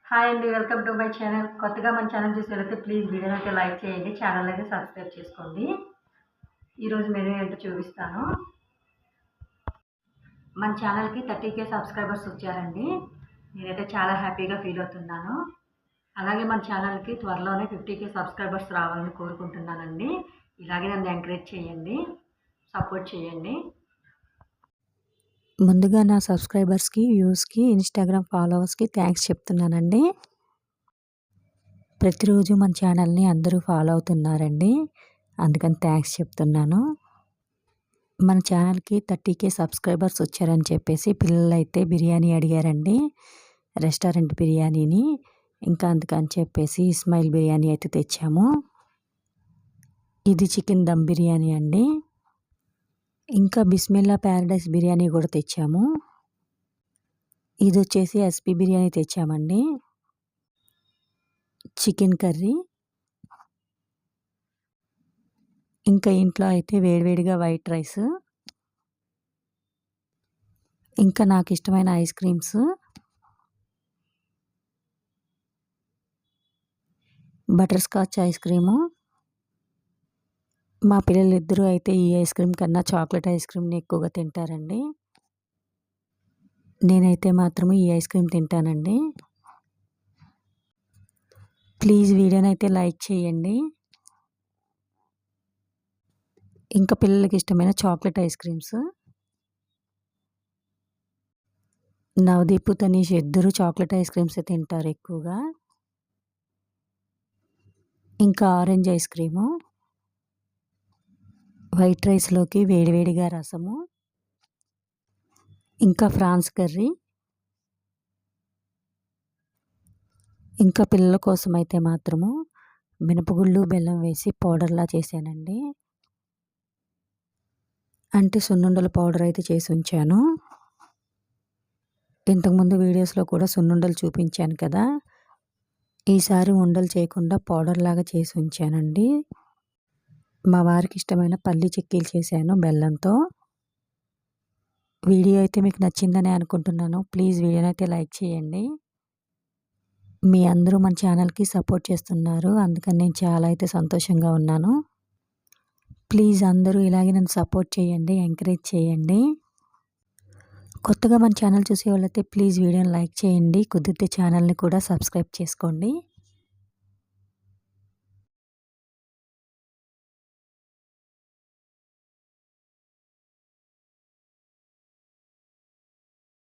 Hi అండి. Welcome to my channel. కొత్తగా మన ఛానల్ చూసేవాళ్ళైతే ప్లీజ్ వీడియోనైతే లైక్ చేయండి. ఛానల్ అయితే సబ్స్క్రైబ్ చేసుకోండి. ఈరోజు మెనూ ఏంటో చూపిస్తాను. మన ఛానల్‌కి 30K సబ్స్క్రైబర్స్ వచ్చారండి. నేనైతే చాలా హ్యాపీగా ఫీల్ అవుతున్నాను. అలాగే మన ఛానల్‌కి త్వరలోనే 50K సబ్స్క్రైబర్స్ రావాలని కోరుకుంటున్నానండి. ఇలాగే నన్ను ఎంకరేజ్ చేయండి. సపోర్ట్ చేయండి. ముందుగా నా సబ్స్క్రైబర్స్కి, వ్యూస్కి, ఇన్స్టాగ్రామ్ ఫాలోవర్స్కి థ్యాంక్స్ చెప్తున్నానండి. ప్రతిరోజు మన ఛానల్ని అందరూ ఫాలో అవుతున్నారండి, అందుకని థ్యాంక్స్ చెప్తున్నాను. మన ఛానల్కి 30K సబ్స్క్రైబర్స్ వచ్చారని చెప్పేసి పిల్లలైతే బిర్యానీ అడిగారండి, రెస్టారెంట్ బిర్యానీని. ఇంకా అందుకని చెప్పేసి ఇస్మాయిల్ బిర్యానీ అయితే తెచ్చాము. ఇది చికెన్ దమ్ బిర్యానీ అండి. ఇంకా బిస్మిల్లా ప్యారడైస్ బిర్యానీ కూడా తెచ్చాము. ఇది వచ్చేసి ఎస్పీ బిర్యానీ తెచ్చామండి. Chicken curry. ఇంకా ఇంట్లో అయితే వేడివేడిగా వైట్ రైస్. ఇంకా నాకు ఇష్టమైన ice creams. Butterscotch ice cream. మా పిల్లలిద్దరూ అయితే ఈ ఐస్ క్రీమ్ కన్నా చాక్లెట్ ఐస్ క్రీమ్ని ఎక్కువగా తింటారండి. నేనైతే మాత్రం ఈ ఐస్ క్రీమ్ తింటానండి. ప్లీజ్ వీడియోనైతే లైక్ చేయండి. ఇంకా పిల్లలకి ఇష్టమైన chocolate ice creams. Navdeep, Tanish ఇద్దరు చాక్లెట్ ఐస్ క్రీమ్స్ తింటారు ఎక్కువగా. ఇంకా ఆరెంజ్ ఐస్ క్రీము. వైట్ రైస్లోకి వేడివేడిగా రసము. ఇంకా ఫ్రాన్స్ కర్రీ. ఇంకా పిల్లల కోసం అయితే మాత్రము మినపగుళ్ళు బెల్లం వేసి పౌడర్లా చేశానండి. అంటే సున్నుండల పౌడర్ అయితే చేసి ఉంచాను. ఇంతకుముందు వీడియోస్లో కూడా సున్నుండలు చూపించాను కదా, ఈసారి ఉండలు చేయకుండా పౌడర్ లాగా చేసి ఉంచానండి. మా వారికి ఇష్టమైన పల్లి చిక్కీలు చేశాను బెల్లంతో. వీడియో అయితే మీకు నచ్చిందని అనుకుంటున్నాను. ప్లీజ్ వీడియోనైతే లైక్ చేయండి. మీ అందరూ మన ఛానల్కి సపోర్ట్ చేస్తున్నారు, అందుకని నేను చాలా అయితే సంతోషంగా ఉన్నాను. ప్లీజ్ అందరూ ఇలాగే నన్ను సపోర్ట్ చేయండి, ఎంకరేజ్ చేయండి. కొత్తగా మన ఛానల్ చూసే వాళ్ళైతే ప్లీజ్ వీడియోని లైక్ చేయండి, కుదిరితే ఛానల్ని కూడా సబ్స్క్రైబ్ చేసుకోండి.